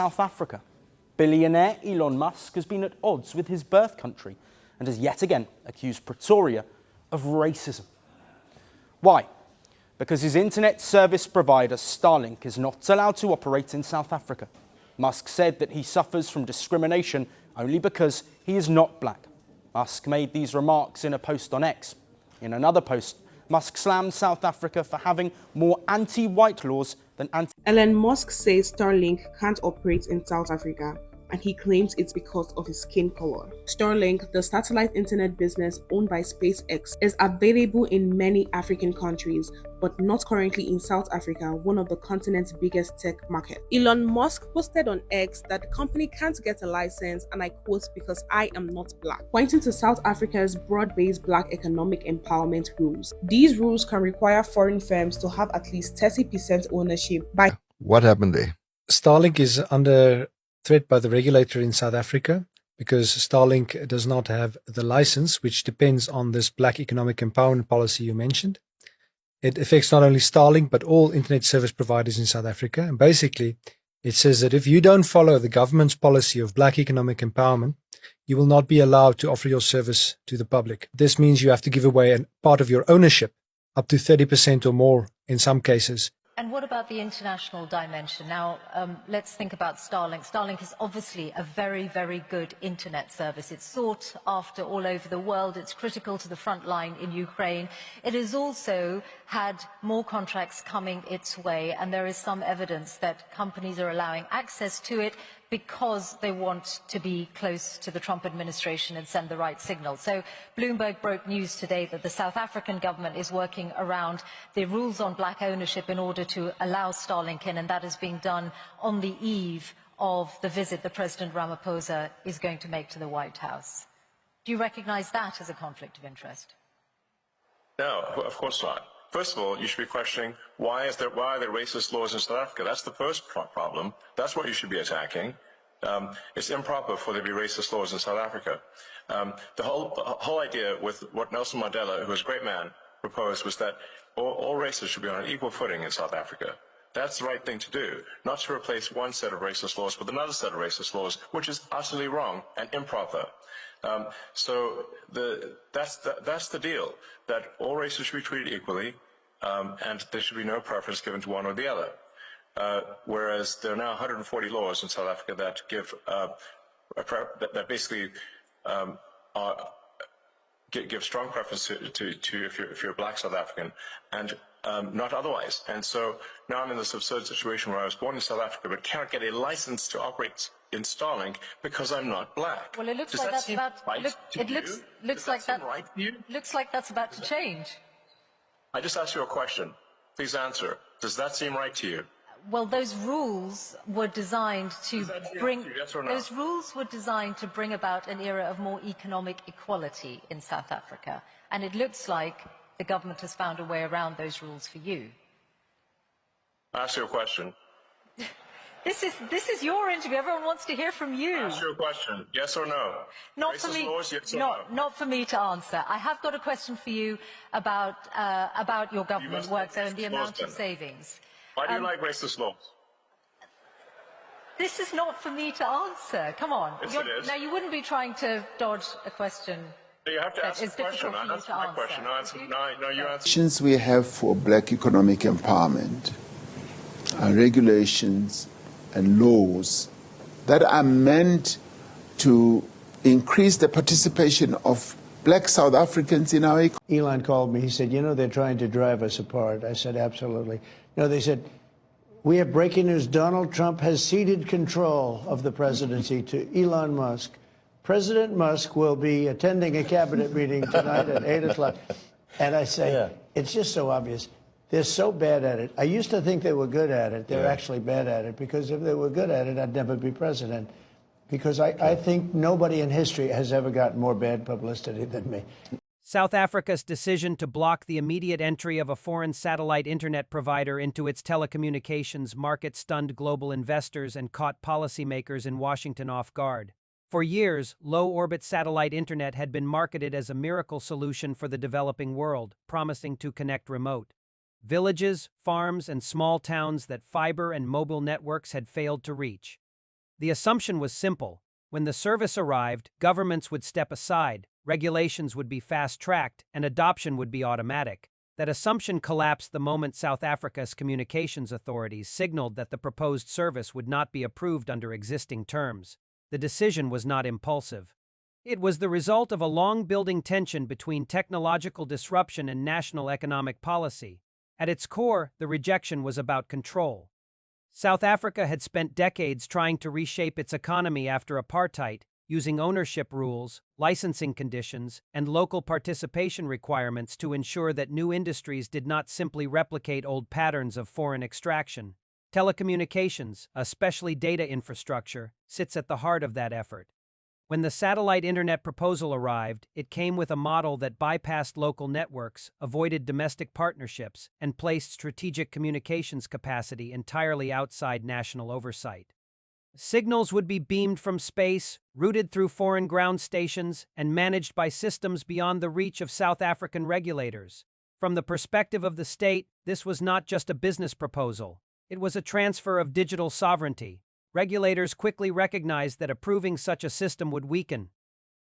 South Africa. Billionaire Elon Musk has been at odds with his birth country and has yet again accused Pretoria of racism. Why? Because his internet service provider Starlink is not allowed to operate in South Africa. Musk said that he suffers from discrimination only because he is not black. Musk made these remarks in a post on X. In another post, Musk slammed South Africa for having more anti-white laws than anti... Elon Musk says Starlink can't operate in South Africa, and he claims it's because of his skin color. Starlink, the satellite internet business owned by SpaceX, is available in many African countries, but not currently in South Africa, one of the continent's biggest tech markets. Elon Musk posted on X that the company can't get a license, and I quote, "because I am not black," pointing to South Africa's broad-based black economic empowerment rules. These rules can require foreign firms to have at least 30% ownership by... What happened there? Starlink is under threat by the regulator in South Africa because Starlink does not have the license, which depends on this black economic empowerment policy you mentioned. It affects not only Starlink, but all internet service providers in South Africa. And basically, it says that if you don't follow the government's policy of black economic empowerment, you will not be allowed to offer your service to the public. This means you have to give away a part of your ownership, up to 30% or more in some cases. And what about the international dimension? Now, let's think about Starlink. Starlink is obviously a very, very good internet service. It's sought after all over the world. It's critical to the front line in Ukraine. It has also had more contracts coming its way, and there is some evidence that companies are allowing access to it because they want to be close to the Trump administration and send the right signal. So Bloomberg broke news today that the South African government is working around the rules on black ownership in order to allow Starlink in, and that is being done on the eve of the visit that President Ramaphosa is going to make to the White House. Do you recognize that as a conflict of interest? No, of course not. First of all, you should be questioning why are there racist laws in South Africa? That's the first problem. That's what you should be attacking. It's improper for there to be racist laws in South Africa. The whole idea with what Nelson Mandela, who was a great man, proposed was that all races should be on an equal footing in South Africa. That's the right thing to do, not to replace one set of racist laws with another set of racist laws, which is utterly wrong and improper. So that's the deal, that all races should be treated equally, and there should be no preference given to one or the other. Whereas there are now 140 laws in South Africa that give that basically give strong preference to if you're a black South African, and not otherwise. And so now I'm in this absurd situation where I was born in South Africa but cannot get a license to operate in Starlink because I'm not black. Well, it looks like that's looks like that's about to change. I just asked you a question. Please answer. Does that seem right to you? Well, those rules were designed to bring yes or no? Those rules were designed to bring about an era of more economic equality in South Africa, and it looks like the government has found a way around those rules for you. I asked you a question. This is your interview. Everyone wants to hear from you. I asked you a question. Yes or no? Not for me. Laws, yes or no? Not for me to answer. I have got a question for you about your government work there and the amount of savings. Why do you like racist laws? This is not for me to answer. Come on. Yes, it is. Now, you wouldn't be trying to dodge a question. You have to ask the question. I answered my question. No, you answer. We have for black economic empowerment are regulations and laws that are meant to increase the participation of black South Africans in our economy. Elon called me. He said, you know, they're trying to drive us apart. I said, absolutely. You know, they said, we have breaking news. Donald Trump has ceded control of the presidency to Elon Musk. President Musk will be attending a cabinet meeting tonight at 8 o'clock. And I say, it's just so obvious. They're so bad at it. I used to think they were good at it. They're actually bad at it, because if they were good at it, I'd never be president. Because I think nobody in history has ever gotten more bad publicity than me. South Africa's decision to block the immediate entry of a foreign satellite internet provider into its telecommunications market stunned global investors and caught policymakers in Washington off guard. For years, low-orbit satellite internet had been marketed as a miracle solution for the developing world, promising to connect remote villages, farms, and small towns that fiber and mobile networks had failed to reach. The assumption was simple. When the service arrived, governments would step aside, regulations would be fast-tracked, and adoption would be automatic. That assumption collapsed the moment South Africa's communications authorities signaled that the proposed service would not be approved under existing terms. The decision was not impulsive. It was the result of a long-building tension between technological disruption and national economic policy. At its core, the rejection was about control. South Africa had spent decades trying to reshape its economy after apartheid, using ownership rules, licensing conditions, and local participation requirements to ensure that new industries did not simply replicate old patterns of foreign extraction. Telecommunications, especially data infrastructure, sits at the heart of that effort. When the satellite internet proposal arrived, it came with a model that bypassed local networks, avoided domestic partnerships, and placed strategic communications capacity entirely outside national oversight. Signals would be beamed from space, routed through foreign ground stations, and managed by systems beyond the reach of South African regulators. From the perspective of the state, this was not just a business proposal. It was a transfer of digital sovereignty. Regulators quickly recognized that approving such a system would weaken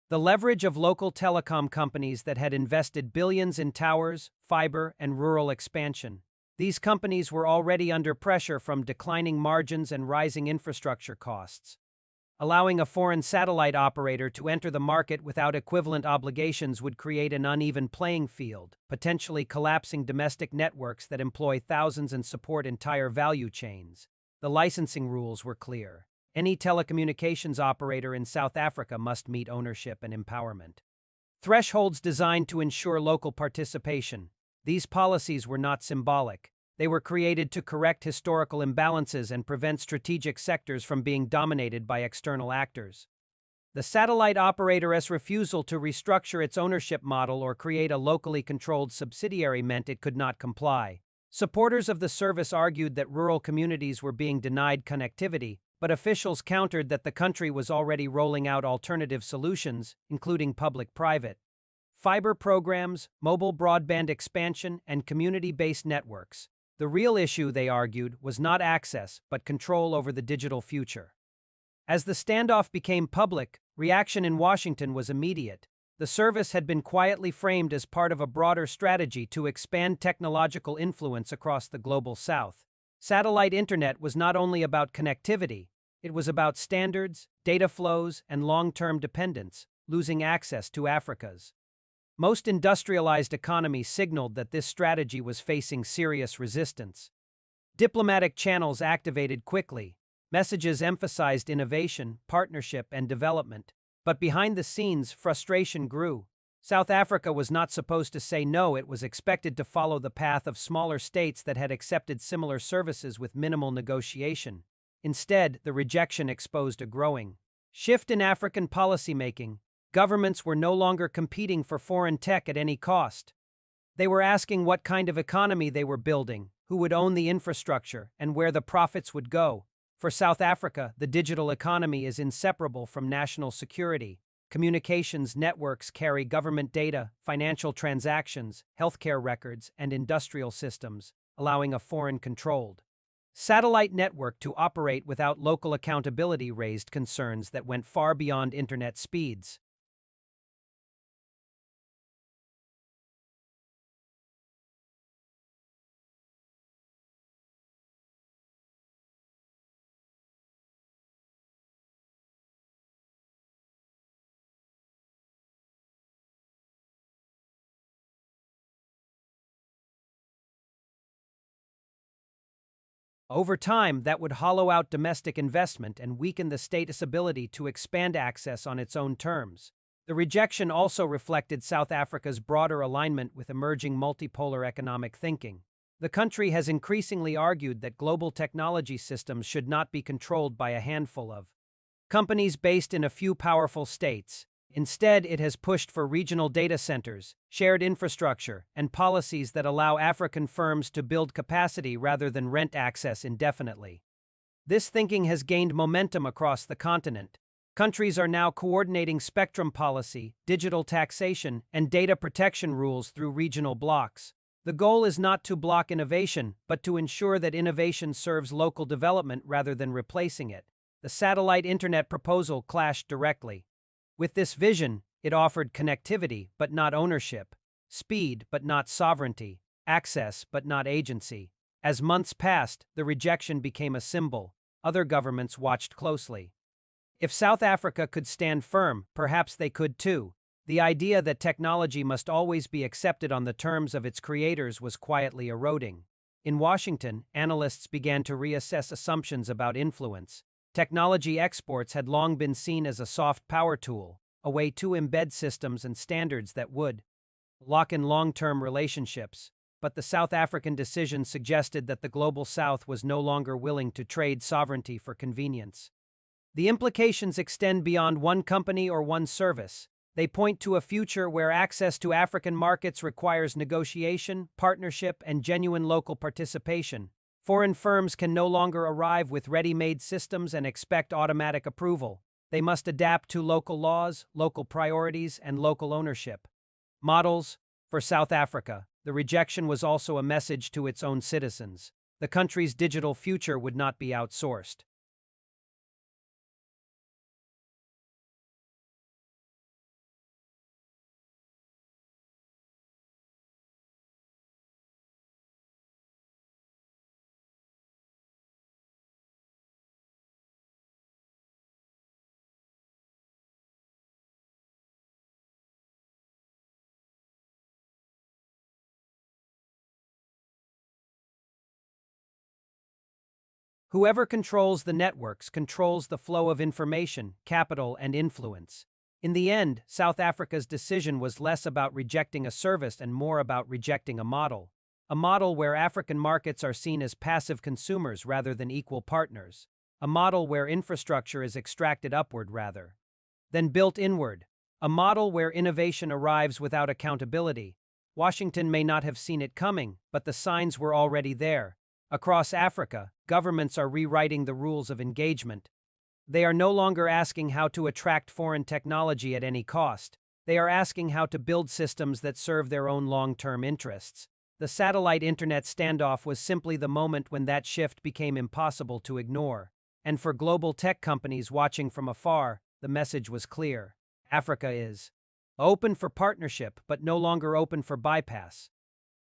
the leverage of local telecom companies that had invested billions in towers, fiber, and rural expansion. These companies were already under pressure from declining margins and rising infrastructure costs. Allowing a foreign satellite operator to enter the market without equivalent obligations would create an uneven playing field, potentially collapsing domestic networks that employ thousands and support entire value chains. The licensing rules were clear. Any telecommunications operator in South Africa must meet ownership and empowerment. Thresholds designed to ensure local participation. These policies were not symbolic. They were created to correct historical imbalances and prevent strategic sectors from being dominated by external actors. The satellite operator's refusal to restructure its ownership model or create a locally controlled subsidiary meant it could not comply. Supporters of the service argued that rural communities were being denied connectivity, but officials countered that the country was already rolling out alternative solutions, including public-private fiber programs, mobile broadband expansion, and community-based networks. The real issue, they argued, was not access, but control over the digital future. As the standoff became public, reaction in Washington was immediate. The service had been quietly framed as part of a broader strategy to expand technological influence across the global South. Satellite internet was not only about connectivity, it was about standards, data flows, and long-term dependence, losing access to Africa's most industrialized economies signaled that this strategy was facing serious resistance. Diplomatic channels activated quickly. Messages emphasized innovation, partnership, and development. But behind the scenes, frustration grew. South Africa was not supposed to say no. It was expected to follow the path of smaller states that had accepted similar services with minimal negotiation. Instead, the rejection exposed a growing shift in African policymaking. Governments were no longer competing for foreign tech at any cost. They were asking what kind of economy they were building, who would own the infrastructure, and where the profits would go. For South Africa, the digital economy is inseparable from national security. Communications networks carry government data, financial transactions, healthcare records, and industrial systems, allowing a foreign-controlled satellite network to operate without local accountability raised concerns that went far beyond internet speeds. Over time, that would hollow out domestic investment and weaken the state's ability to expand access on its own terms. The rejection also reflected South Africa's broader alignment with emerging multipolar economic thinking. The country has increasingly argued that global technology systems should not be controlled by a handful of companies based in a few powerful states. Instead, it has pushed for regional data centers, shared infrastructure, and policies that allow African firms to build capacity rather than rent access indefinitely. This thinking has gained momentum across the continent. Countries are now coordinating spectrum policy, digital taxation, and data protection rules through regional blocs. The goal is not to block innovation, but to ensure that innovation serves local development rather than replacing it. the satellite internet proposal clashed directly. With this vision, it offered connectivity but not ownership, speed but not sovereignty, access but not agency. As months passed, the rejection became a symbol. Other governments watched closely. If South Africa could stand firm, perhaps they could too. The idea that technology must always be accepted on the terms of its creators was quietly eroding. In Washington, analysts began to reassess assumptions about influence. Technology exports had long been seen as a soft power tool, a way to embed systems and standards that would lock in long-term relationships. But the South African decision suggested that the Global South was no longer willing to trade sovereignty for convenience. The implications extend beyond one company or one service. They point to a future where access to African markets requires negotiation, partnership, and genuine local participation. Foreign firms can no longer arrive with ready-made systems and expect automatic approval. They must adapt to local laws, local priorities, and local ownership. Models for South Africa. The rejection was also a message to its own citizens. The country's digital future would not be outsourced. Whoever controls the networks controls the flow of information, capital, and influence. In the end, South Africa's decision was less about rejecting a service and more about rejecting a model where African markets are seen as passive consumers rather than equal partners, a model where infrastructure is extracted upward rather than built inward, a model where innovation arrives without accountability. Washington may not have seen it coming, but the signs were already there. Across Africa, governments are rewriting the rules of engagement. They are no longer asking how to attract foreign technology at any cost. They are asking how to build systems that serve their own long-term interests. The satellite internet standoff was simply the moment when that shift became impossible to ignore. And for global tech companies watching from afar, the message was clear. Africa is open for partnership, but no longer open for bypass.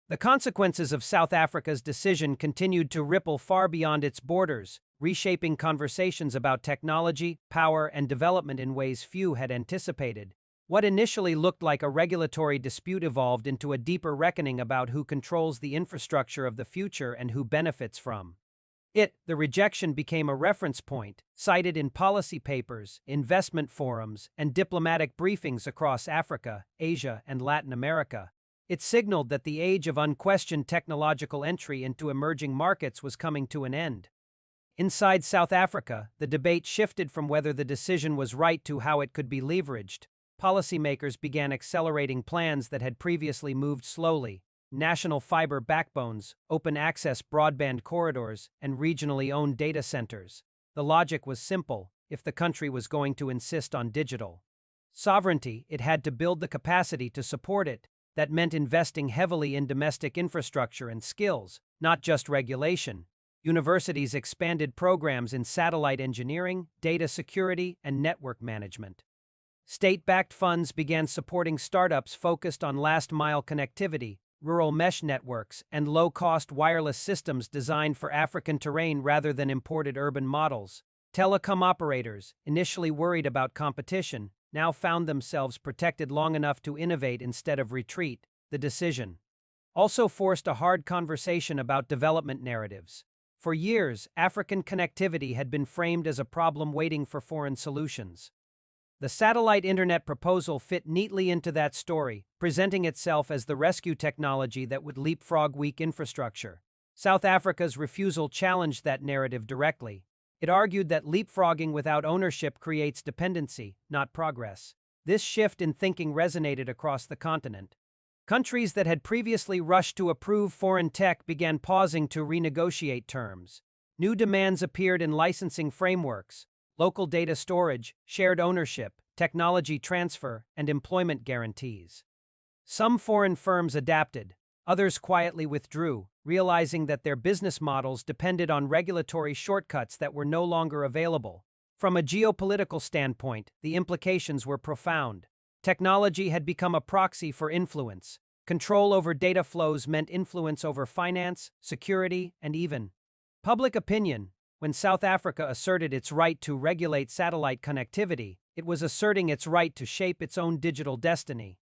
The consequences of South Africa's decision continued to ripple far beyond its borders, reshaping conversations about technology, power, and development in ways few had anticipated. What initially looked like a regulatory dispute evolved into a deeper reckoning about who controls the infrastructure of the future and who benefits from it. The rejection became a reference point, cited in policy papers, investment forums, and diplomatic briefings across Africa, Asia, and Latin America. It signaled that the age of unquestioned technological entry into emerging markets was coming to an end. Inside South Africa, the debate shifted from whether the decision was right to how it could be leveraged. Policymakers began accelerating plans that had previously moved slowly: national fiber backbones, open access broadband corridors, and regionally owned data centers. The logic was simple: if the country was going to insist on digital sovereignty, it had to build the capacity to support it. That meant investing heavily in domestic infrastructure and skills, not just regulation. Universities expanded programs in satellite engineering, data security, and network management. State-backed funds began supporting startups focused on last-mile connectivity, rural mesh networks, and low-cost wireless systems designed for African terrain rather than imported urban models. Telecom operators, initially worried about competition, now found themselves protected long enough to innovate instead of retreat. The decision also forced a hard conversation about development narratives. For years, African connectivity had been framed as a problem waiting for foreign solutions. The satellite internet proposal fit neatly into that story, presenting itself as the rescue technology that would leapfrog weak infrastructure. South Africa's refusal challenged that narrative directly. It argued that leapfrogging without ownership creates dependency, not progress. This shift in thinking resonated across the continent. Countries that had previously rushed to approve foreign tech began pausing to renegotiate terms. New demands appeared in licensing frameworks: local data storage, shared ownership, technology transfer, and employment guarantees. Some foreign firms adapted, others quietly withdrew, realizing that their business models depended on regulatory shortcuts that were no longer available. From a geopolitical standpoint, the implications were profound. Technology had become a proxy for influence. Control over data flows meant influence over finance, security, and even public opinion. When South Africa asserted its right to regulate satellite connectivity, it was asserting its right to shape its own digital destiny.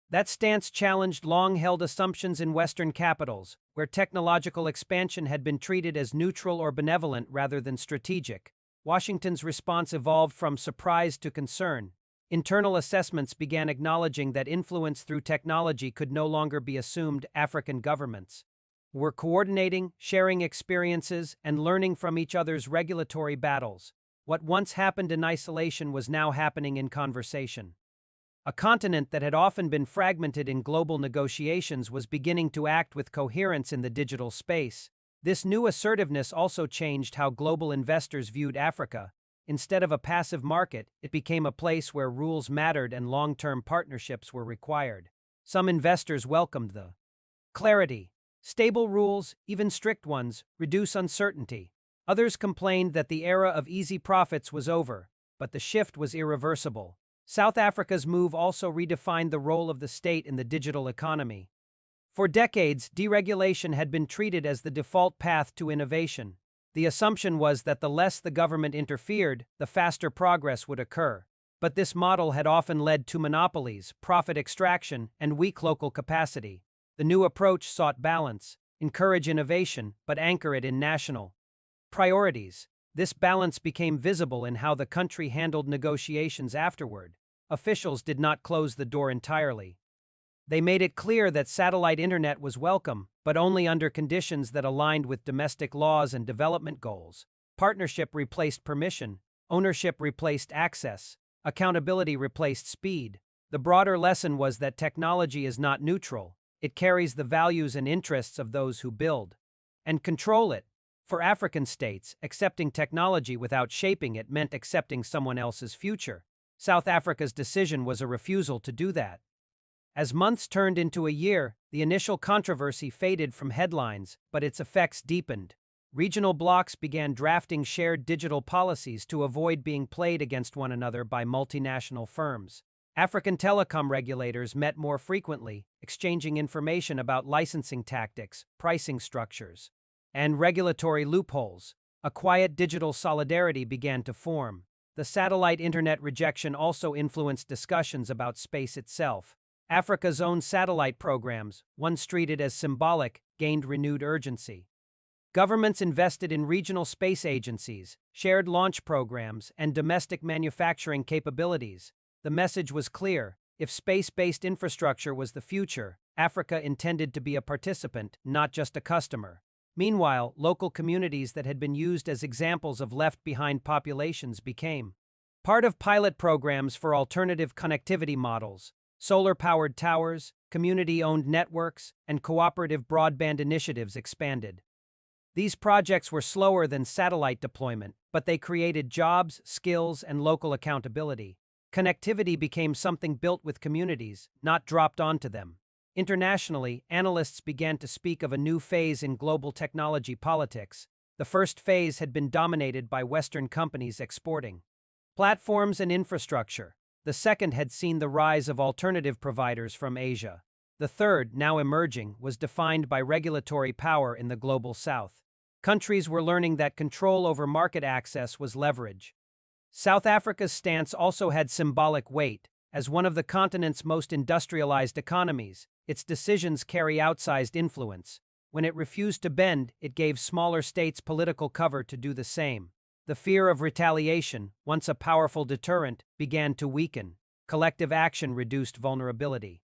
That stance challenged long-held assumptions in Western capitals, where technological expansion had been treated as neutral or benevolent rather than strategic. Washington's response evolved from surprise to concern. Internal assessments began acknowledging that influence through technology could no longer be assumed. African governments were coordinating, sharing experiences, and learning from each other's regulatory battles. What once happened in isolation was now happening in conversation. A continent that had often been fragmented in global negotiations was beginning to act with coherence in the digital space. This new assertiveness also changed how global investors viewed Africa. Instead of a passive market, it became a place where rules mattered and long-term partnerships were required. Some investors welcomed the clarity. Stable rules, even strict ones, reduce uncertainty. Others complained that the era of easy profits was over, but the shift was irreversible. South Africa's move also redefined the role of the state in the digital economy. For decades, deregulation had been treated as the default path to innovation. The assumption was that the less the government interfered, the faster progress would occur. But this model had often led to monopolies, profit extraction, and weak local capacity. The new approach sought balance, encourage innovation, but anchor it in national priorities. This balance became visible in how the country handled negotiations afterward. Officials did not close the door entirely. They made it clear that satellite internet was welcome, but only under conditions that aligned with domestic laws and development goals. Partnership replaced permission, ownership replaced access, accountability replaced speed. The broader lesson was that technology is not neutral. It carries the values and interests of those who build and control it. For African states, accepting technology without shaping it meant accepting someone else's future. South Africa's decision was a refusal to do that. As months turned into a year, the initial controversy faded from headlines, but its effects deepened. Regional blocs began drafting shared digital policies to avoid being played against one another by multinational firms. African telecom regulators met more frequently, exchanging information about licensing tactics, pricing structures, and regulatory loopholes. A quiet digital solidarity began to form. The satellite internet rejection also influenced discussions about space itself. Africa's own satellite programs, once treated as symbolic, gained renewed urgency. Governments invested in regional space agencies, shared launch programs, and domestic manufacturing capabilities. The message was clear: if space-based infrastructure was the future, Africa intended to be a participant, not just a customer. Meanwhile, local communities that had been used as examples of left-behind populations became part of pilot programs for alternative connectivity models. Solar-powered towers, community-owned networks, and cooperative broadband initiatives expanded. These projects were slower than satellite deployment, but they created jobs, skills, and local accountability. Connectivity became something built with communities, not dropped onto them. Internationally, analysts began to speak of a new phase in global technology politics. The first phase had been dominated by Western companies exporting platforms and infrastructure. The second had seen the rise of alternative providers from Asia. The third, now emerging, was defined by regulatory power in the global south. Countries were learning that control over market access was leverage. South Africa's stance also had symbolic weight. As one of the continent's most industrialized economies, its decisions carry outsized influence. When it refused to bend, it gave smaller states political cover to do the same. The fear of retaliation, once a powerful deterrent, began to weaken. Collective action reduced vulnerability.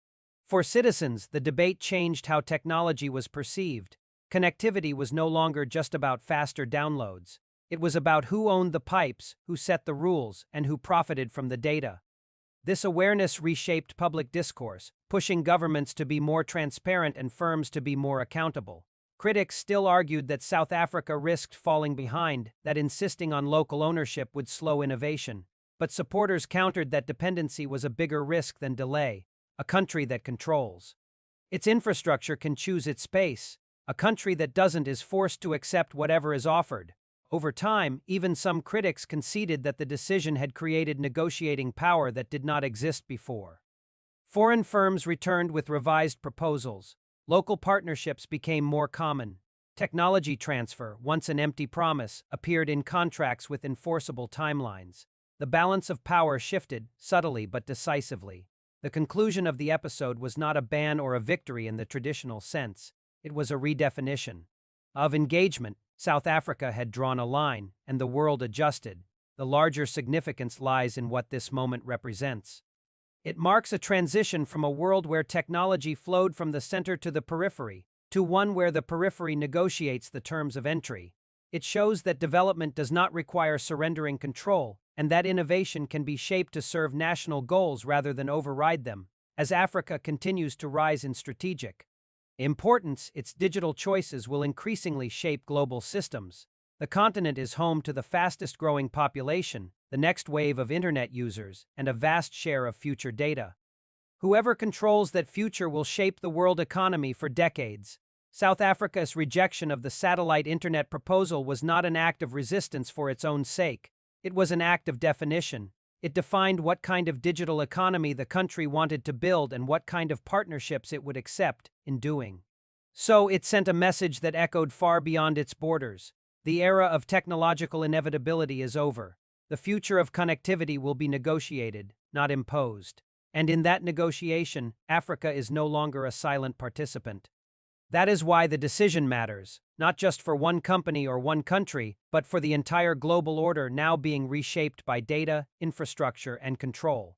For citizens, the debate changed how technology was perceived. Connectivity was no longer just about faster downloads. It was about who owned the pipes, who set the rules, and who profited from the data. This awareness reshaped public discourse, pushing governments to be more transparent and firms to be more accountable. Critics still argued that South Africa risked falling behind, that insisting on local ownership would slow innovation. But supporters countered that dependency was a bigger risk than delay. A country that controls its infrastructure can choose its pace. A country that doesn't is forced to accept whatever is offered. Over time, even some critics conceded that the decision had created negotiating power that did not exist before. Foreign firms returned with revised proposals. Local partnerships became more common. Technology transfer, once an empty promise, appeared in contracts with enforceable timelines. The balance of power shifted, subtly but decisively. The conclusion of the episode was not a ban or a victory in the traditional sense. It was a redefinition of engagement. South Africa had drawn a line, and the world adjusted. The larger significance lies in what this moment represents. It marks a transition from a world where technology flowed from the center to the periphery, to one where the periphery negotiates the terms of entry. It shows that development does not require surrendering control, and that innovation can be shaped to serve national goals rather than override them. As Africa continues to rise in strategic importance, its digital choices will increasingly shape global systems. The continent is home to the fastest-growing population, the next wave of internet users, and a vast share of future data. Whoever controls that future will shape the world economy for decades. South Africa's rejection of the satellite internet proposal was not an act of resistance for its own sake. It was an act of definition. It defined what kind of digital economy the country wanted to build and what kind of partnerships it would accept in doing so. It sent a message that echoed far beyond its borders. The era of technological inevitability is over. The future of connectivity will be negotiated, not imposed. And in that negotiation, Africa is no longer a silent participant. That is why the decision matters, not just for one company or one country, but for the entire global order now being reshaped by data, infrastructure, and control.